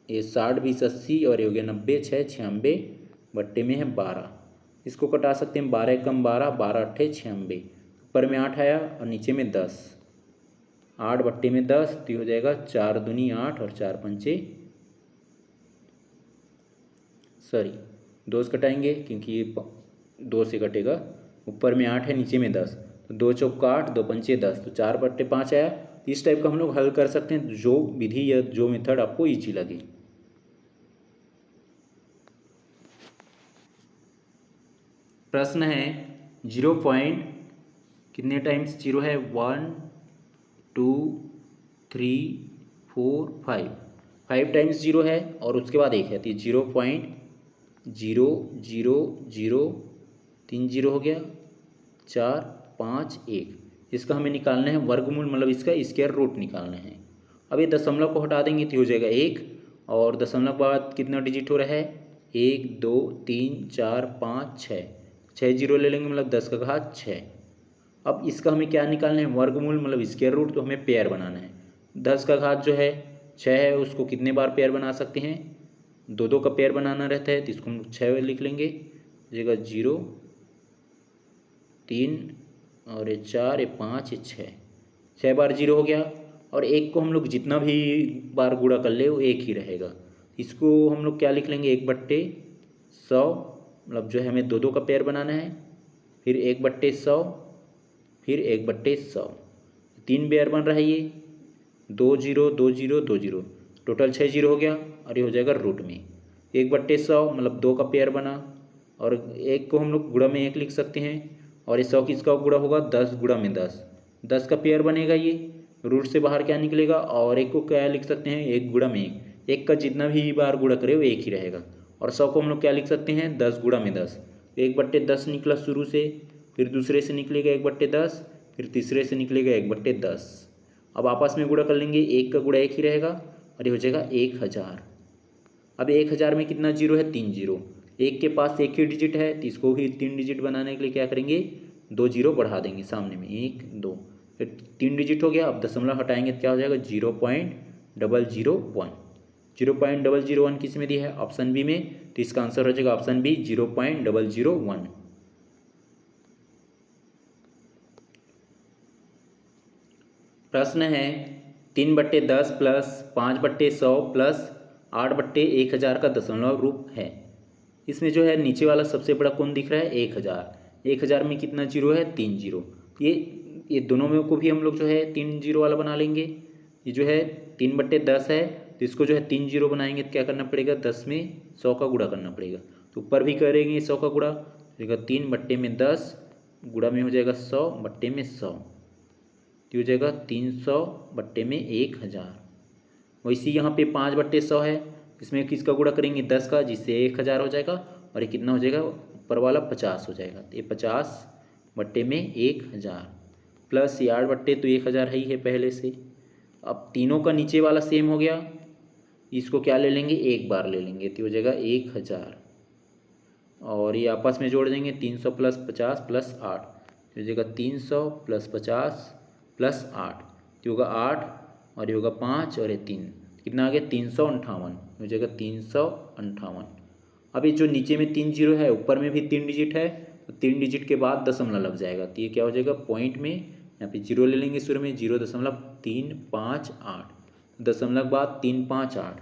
ये 60 20 80 और ये हो गया 90, 6 96 बट्टे में है 12। इसको कटा सकते हैं, 12 कम 12, 12 अट्ठे 96, ऊपर में 8 आया और नीचे में 10, 8 बट्टे में 10, तो ये हो जाएगा 4 दूनी 8 और 4 पंचे 2 से कटाएंगे क्योंकि ये 2 से कटेगा, ऊपर में 8 है नीचे में 10, तो 2 चौक 8, 2 पंचे 10, तो 4/5 आया। इस टाइप का हम लोग हल कर सकते हैं, जो विधि या जो मेथड आपको ईजी लगे। प्रश्न है 0 पॉइंट कितने टाइम्स 0 है, 1 2 3 4 5, 5 टाइम्स 0 है और उसके बाद 1 है, तो 0.0 0 0 3 0 हो गया, 4 5 1। इसका हमें निकालना है वर्गमूल, मतलब इसका स्क्वायर रूट निकालना है। अब ये दशमलव को हटा देंगे तो हो जाएगा 1 और दशमलव के बाद कितना डिजिट हो रहा है, 1 2 3 4 5 6, 6 जीरो ले लेंगे मतलब 10 का घात 6। अब इसका हमें क्या निकालना है, वर्गमूल मतलब स्क्वायर रूट, तो हमें पेयर बनाना है। 10 का घात जो है 6 है, उसको कितने बार पेयर बना सकते हैं, 2 2 का पेयर बनाना रहता है, तो इसको हम 6 लिख लेंगे, जगह 0 3 और ये 4 ये 5 ये 6 बार 0 हो गया। और 1 को हम लोग जितना भी बार गुणा कर ले वो 1 ही रहेगा, इसको हम लोग क्या लिख लेंगे, 1/100, मतलब जो है हमें 2 2 का पेयर बनाना है, फिर 1/100, फिर 1/100, 3 पेयर बन रहा है, ये 2 0 2 0 2 0, टोटल 6 0 हो गया और ये हो जाएगा रूट में 1/100 मतलब 2 का पेयर बना। और 1 को हम लोग गुणा में 1 लिख सकते हैं और ये 100 किसका गुणा होगा, 10 गुणा में 10, 10 का पेयर बनेगा, ये रूट से बाहर क्या निकलेगा। और 1 को क्या लिख सकते हैं, 1 गुणा में 1, 1 का जितना भी बार गुणा करे वो 1 ही रहेगा। और 100 को हम लोग क्या लिख सकते हैं, 10 गुणा में 10, 1/10 निकला शुरू से, फिर दूसरे से निकलेगा 1/10, फिर तीसरे से निकलेगा 1/10। अब आपस में गुणा कर लेंगे, 1 का गुणा 1 ही रहेगा और ये हो जाएगा 1000। अब 1000 में कितना जीरो है, 3 जीरो, 1 के पास 1 ही डिजिट है, तो इसको भी 3 डिजिट बनाने के लिए क्या करेंगे, 2 जीरो बढ़ा देंगे सामने में, 1 2, फिर 3 डिजिट हो गया। अब दशमलव हटाएंगे तो क्या हो जाएगा, 0.001, 0.001 किस में दिया है, ऑप्शन बी में, तो इसका आंसर हो जाएगा ऑप्शन बी 0.001। प्रश्न है 3/10 प्लस 5/100 प्लस 8/1000 का दशमलव रूप है। इसमें जो है नीचे वाला सबसे बड़ा कौन दिख रहा है 1000। 1000 में कितना जीरो है 3 जीरो। ये दोनों में को भी हम लोग जो है 3 जीरो वाला बना लेंगे। ये जो है 3/10 है तो इसको जो है 3 जीरो बनाएंगे तो क्या करना पड़ेगा 10 में 100 का गुणा करना पड़ेगा। तो ऊपर भी करेंगे 100 का गुणा तो 3/10 गुणा में हो जाएगा 100/100 तो हो जाएगा 300/1000। वैसे यहाँ पे 5/100 है इसमें किसका गुणा करेंगे 10 का जिससे 1000 हो जाएगा और ये कितना हो जाएगा ऊपर वाला 50 हो जाएगा। तो ये 50/1000 प्लस ये 8/, तो 1000 है ही है पहले से। अब तीनों का नीचे वाला सेम हो गया, इसको क्या ले लेंगे एक बार ले लेंगे तो हो जाएगा 1000 और ये आपस में जोड़ देंगे 300 + 50 + 8 तो हो जाएगा 300 + 50 + 8 तो होगा 8 और ये होगा 5 और ये 3 कितना आ गया 358 हो जाएगा 358। अब ये जो नीचे में 3 जीरो है ऊपर में भी 3 डिजिट है तो 3 डिजिट के बाद दशमलव लग जाएगा तो ये क्या हो जाएगा पॉइंट में यहाँ पे जीरो ले लेंगे शुरू में 0.358 दशमलव बाद 358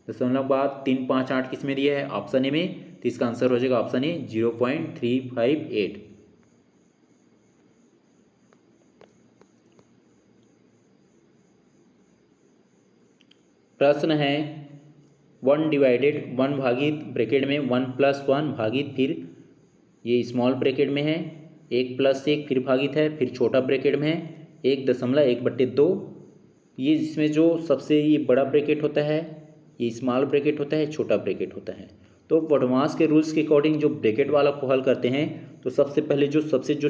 दशमलव बाद 358 किस में दिया है ऑप्शन ए में तो इसका आंसर हो जाएगा ऑप्शन ए 0.358। प्रश्न है 1/1 भागित ब्रैकेट में 1 + 1 भागित फिर ये स्मॉल ब्रैकेट में है 1 + 1 फिर भागित है फिर छोटा ब्रैकेट में है 1.1/2। ये इसमें जो सबसे ये बड़ा ब्रैकेट होता है ये स्मॉल ब्रैकेट होता है छोटा ब्रैकेट होता है। तो बॉडमास के रूल्स के अकॉर्डिंग जो ब्रैकेट वाला को हल करते हैं तो सबसे पहले जो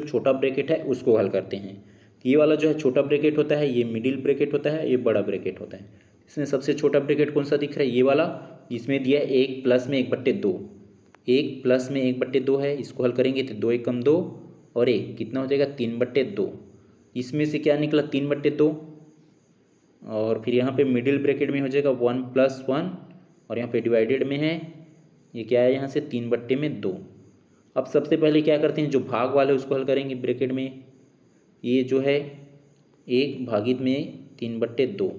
छोटा ब्रैकेट है उसको हल करते हैं। ये वाला जो है छोटा ब्रैकेट होता है ये मिडिल ब्रैकेट होता है ये बड़ा ब्रैकेट होता है। इसमें सबसे छोटा ब्रैकेट कौन सा दिख रहा है ये वाला जिसमें दिया 1 + 1/2 1 + 1/2 है इसको हल करेंगे तो 2 × 1 = 2 और 1 कितना हो जाएगा 3/2। इसमें से क्या निकला 3/2 और फिर यहाँ पे मिडिल ब्रैकेट में हो जाएगा 1 + 1 और यहाँ पे डिवाइडेड में है ये क्या है यहाँ से 3/2। अब सबसे पहले क्या करते हैं जो भाग वाले उसको हल करेंगे ब्रैकेट में ये जो है 1 भागित में 3/2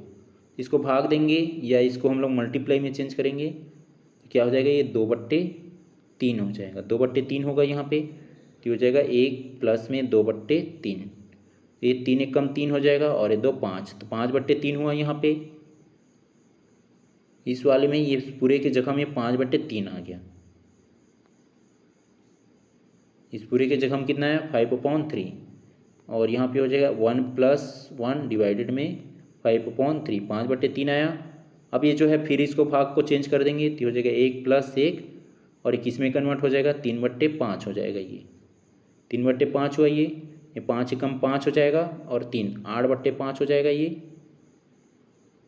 इसको भाग देंगे या इसको हम लोग मल्टीप्लाई में चेंज करेंगे तो क्या हो जाएगा ये 2/3 हो जाएगा 2/3 होगा यहाँ पे तो हो जाएगा 1 + में 2/3 ये 3 × 1 = 3 हो जाएगा और ये 2 5 तो 5/3 हुआ यहाँ पे। इस वाले में ये पूरे के जगह में 5/3 आ गया इस पूरे के जगह में कितना है 5/3 और यहाँ पे हो जाएगा 1 + 1 डिवाइडेड में 5/3 5/3 आया। अब ये जो है फिर इसको भाग को चेंज कर देंगे तो हो जाएगा 1 + 1 और ये किस में कन्वर्ट हो जाएगा 3/5 हो जाएगा ये 3/5 हुआ ये 5 × 5 हो जाएगा और 3 8/5 हो जाएगा ये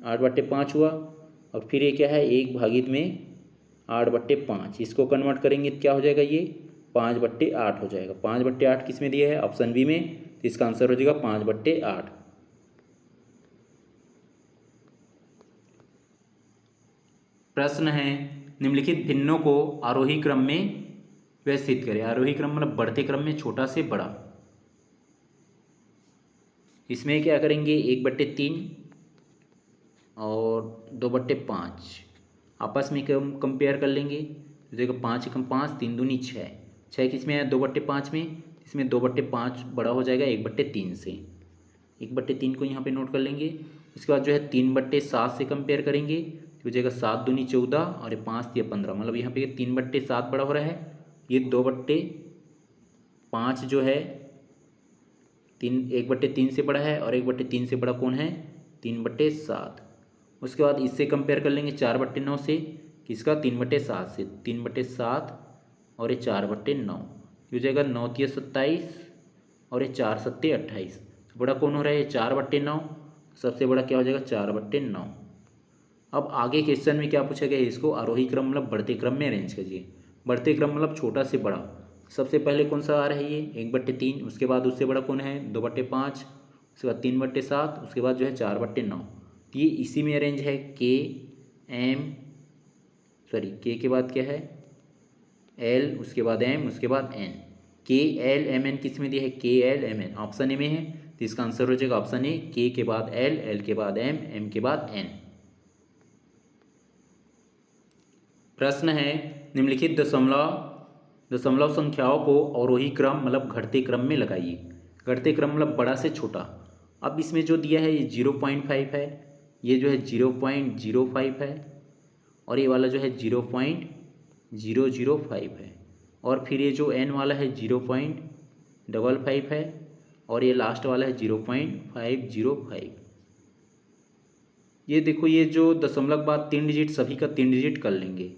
8/5 हुआ। और फिर ये क्या है 1 भागित में 8/5 इसको कन्वर्ट करेंगे तो क्या हो जाएगा ये 5/8 हो जाएगा 5/8 किस में दिया है ऑप्शन बी में तो इसका आंसर हो जाएगा 5/8। प्रश्न है निम्नलिखित भिन्नों को आरोही क्रम में व्यवस्थित करें। आरोही क्रम मतलब बढ़ते क्रम में छोटा से बड़ा। इसमें क्या करेंगे 1/3 और 2/5 आपस में कंपेयर कर लेंगे तो देखो 5 × 5 3 दूनी 6 6 किस में है 2/5 में इसमें 2/5 बड़ा हो जाएगा 1/3 से 1/3 को यहाँ पे नोट कर लेंगे। उसके बाद जो है 3/7 से कंपेयर करेंगे तो हो जाएगा 7 दूनी 14 और 5 × 15 मतलब यहाँ पे 3/7 बड़ा हो रहा है। ये 2/5 जो है 1/3 से बड़ा है और 1/3 से बड़ा कौन है 3/7। उसके बाद इससे कंपेयर कर लेंगे 4/9 से किसका 3/7 से 3/7 और ये 4/9 हो जाएगा 9 × 27 और ये 4 × 7 28 तो बड़ा कौन हो रहा है 4/9 सबसे बड़ा क्या हो जाएगा 4/9। अब आगे क्वेश्चन में क्या पूछा गया है इसको आरोही क्रम मतलब बढ़ते क्रम में अरेंज कीजिए। बढ़ते क्रम मतलब छोटा से बड़ा। सबसे पहले कौन सा आ रहा है ये 1/3 उसके बाद उससे बड़ा कौन है 2/5 उसके बाद 3/7 उसके बाद जो है 4/9 ये इसी में अरेंज है के के बाद क्या है एल उसके बाद एम उसके बाद एन के एल एम एन किस में दिया है K L M N option A में है तो इसका आंसर हो जाएगा ऑप्शन ए, के के बाद एल, एल के बाद एम, एम के बाद एन। प्रश्न है निम्नलिखित दशमलव संख्याओं को अवरोही क्रम मतलब घटते क्रम में लगाइए। घटते क्रम मतलब बड़ा से छोटा। अब इसमें जो दिया है ये 0.5 है, ये जो है 0.05 है, और ये वाला जो है 0.005 है, और फिर ये जो n वाला है 0.55 है, और ये लास्ट वाला है 0.505। ये देखो, ये जो दशमलव के बाद 3 डिजिट सभी का 3 डिजिट कर लेंगे।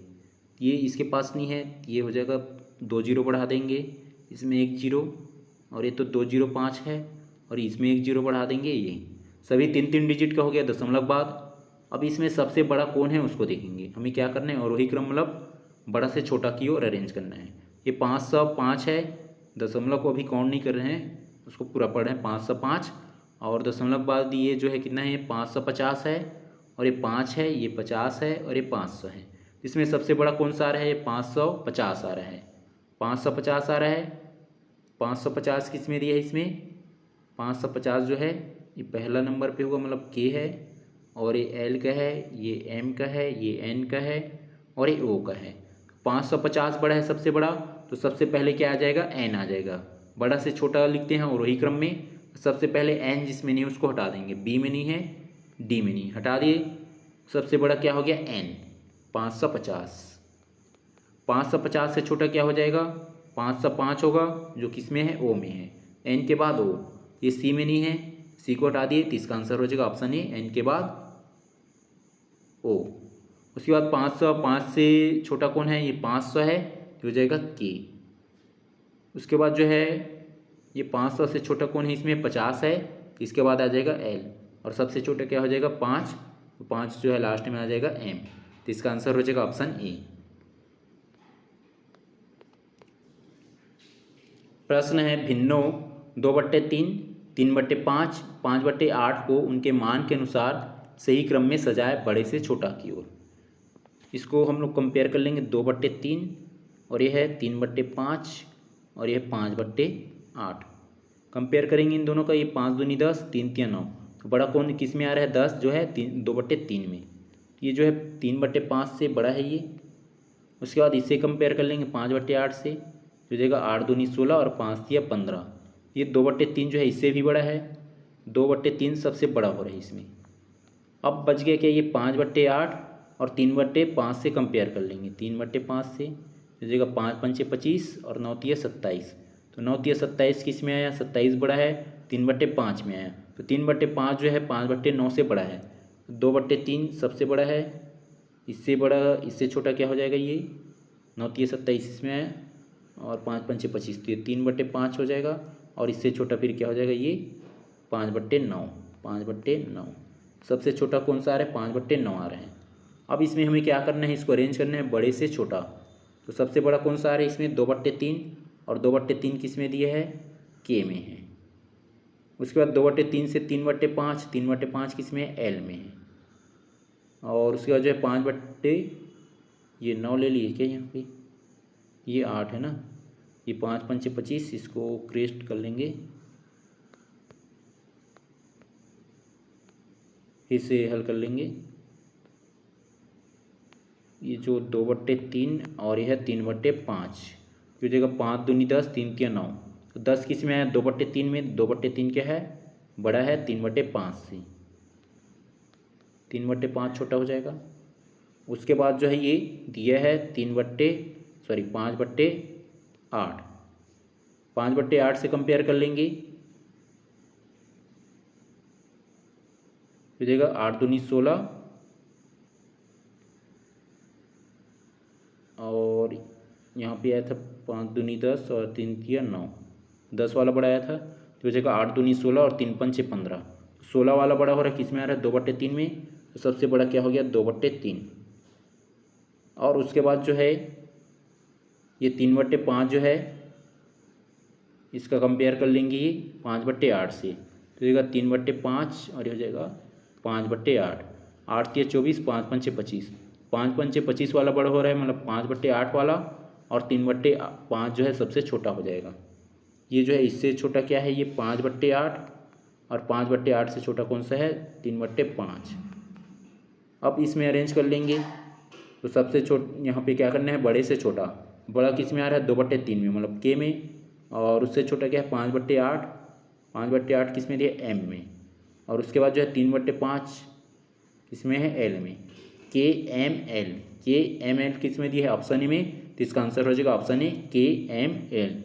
ये इसके पास नहीं है, ये हो जाएगा 2 जीरो बढ़ा देंगे, इसमें 1 जीरो, और ये तो 205 है, और इसमें 1 जीरो बढ़ा देंगे। ये सभी 3 डिजिट का हो गया दशमलव बाद। अब इसमें सबसे बड़ा कौन है उसको देखेंगे। हमें क्या करना है, अवरोही क्रम मतलब बड़ा से छोटा की ओर अरेंज करना है। ये 505 है, दशमलव को अभी काउंट नहीं कर रहे हैं, उसको पूरा पढ़ रहे हैं। 505 और दशमलव बाद ये जो है कितना है, 550 है, और ये 5 है, ये 50 है, और ये 500 है। इसमें सबसे बड़ा कौन सा आ रहा है, ये 550 आ रहा है। 550 आ रहा है। 550 किस में दिया है, इसमें 550 जो है ये पहला नंबर पे होगा, मतलब के है, और ये एल का है, ये एम का है, ये एन का है, और ये ओ का है। 550 बड़ा है सबसे बड़ा, तो सबसे पहले क्या आ जाएगा, एन आ जाएगा। बड़ा से छोटा लिखते हैं अवरोही क्रम में। सबसे पहले एन जिसमें नहीं उसको हटा देंगे, बी में नहीं है, डी में नहीं, हटा दिए। सबसे बड़ा क्या हो गया, एन 550। 550 से छोटा क्या हो जाएगा, 505 होगा, जो किस में है, ओ में है। एन के बाद ओ, ये सी में नहीं है, सी को हटा दिए, तो इसका आंसर हो जाएगा ऑप्शन ए, एन के बाद ओ। उसके बाद 505 से छोटा कौन है, ये 500 है, तो हो जाएगा के। उसके बाद जो है ये 500 से छोटा कौन है, इसमें 50 है, इसके बाद आ जाएगा एल, और सबसे छोटा क्या हो जाएगा, 5, तो 5 जो है लास्ट में आ जाएगा एम, तो इसका आंसर हो जाएगा ऑप्शन ए। प्रश्न है भिन्नो 2/3, 3/5, 5/8 को उनके मान के अनुसार सही क्रम में सजाए बड़े से छोटा की ओर। इसको हम लोग कंपेयर कर लेंगे, 2/3 और ये है 3/5 और ये 5/8। कंपेयर करेंगे इन दोनों का, ये 5 दूनी 10, 3 तिया 9, तो बड़ा कौन किस में आ रहा है, 10 जो है 2/3 में। ये जो है 3/5 से बड़ा है ये। उसके बाद इससे कंपेयर कर लेंगे 5/8 से, जो जाएगा 8 दूनी 16 और 5 तिया 15। ये 2/3 जो है इससे भी बड़ा है, 2/3 सबसे बड़ा हो रहा है इसमें। अब बच गया क्या, ये 5/8 और 3/5 से कंपेयर कर लेंगे। 3/5 से जो जाएगा 5 पंचे 25 और 9 तिया 27, तो 9 तिया 27 किस में आया, 27 बड़ा है, 3/5 में आया। तो 3/5 जो है 5/9 से बड़ा है। 2/3 सबसे बड़ा है, इससे बड़ा, इससे छोटा क्या हो जाएगा, ये 9 तिया 27 इसमें आया, और 5 पंचे 25, तो ये 3/5 हो जाएगा, और इससे छोटा फिर क्या हो जाएगा, ये 5/9। 5/9 सबसे छोटा कौन सा आ रहा है, 5/9 आ रहा है। अब इसमें हमें क्या करना है, इसको अरेंज करना है बड़े से छोटा। तो सबसे बड़ा कौन सा आ रहा है इसमें, 2/3, और 2/3 किस में दिया है, के में है। उसके बाद 2/3 से 3/5, 3/5 किस में है, एल में है। और उसके बाद जो है 5/9 ले लिए क्या यहाँ पे, ये 8 है ना, ये 5 पंचे 25, इसको क्रेस्ट कर लेंगे, फिर से हल कर लेंगे। ये जो 2/3 और यह है 3/5, जो जगह 5 दूनी 10, 3 तिया 9, तो 10 किस में है, 2/3 में। 2/3 क्या है, बड़ा है 3/5 से, 3/5 छोटा हो जाएगा। उसके बाद जो है ये दिया है 5/8, 5/8 से कंपेयर कर लेंगे, हो जाएगा 8 दूनी 16, और यहाँ पे आया था 5 दूनी 10 और 3 तिया 9, 10 वाला बड़ा आया था, तो हो जाएगा 8 दूनी 16 और 3 पंचे 15। 16 वाला बड़ा हो रहा है किस में आ रहा है, 2/3 में, तो सबसे बड़ा क्या हो गया, 2/3। और उसके बाद जो है ये 3/5 जो है इसका कंपेयर कर लेंगे ये 5/8 से, तो हो जाएगा 3/5 और ये हो जाएगा 5/8। 8 तिया 24, 5 पंचे 25, 5 पंचे 25 वाला बड़ा हो रहा है, मतलब 5/8 वाला, और 3/5 जो है सबसे छोटा हो जाएगा। ये जो है इससे छोटा क्या है, ये 5/8, और 5/8 से छोटा कौन सा है 3/5। अब इसमें अरेंज कर लेंगे तो सबसे यहाँ पे क्या करना है बड़े से छोटा, बड़ा किस में आ रहा है 2/3 में मतलब के में, और उससे छोटा क्या है 5/8, 5/8 किस में दिया एम में, और उसके बाद जो है 3/5 किसमें है एल में, के एम एल, के एम एल किस में दिया है ऑप्शन ए में, तो इसका आंसर हो जाएगा ऑप्शन ए के एम एल।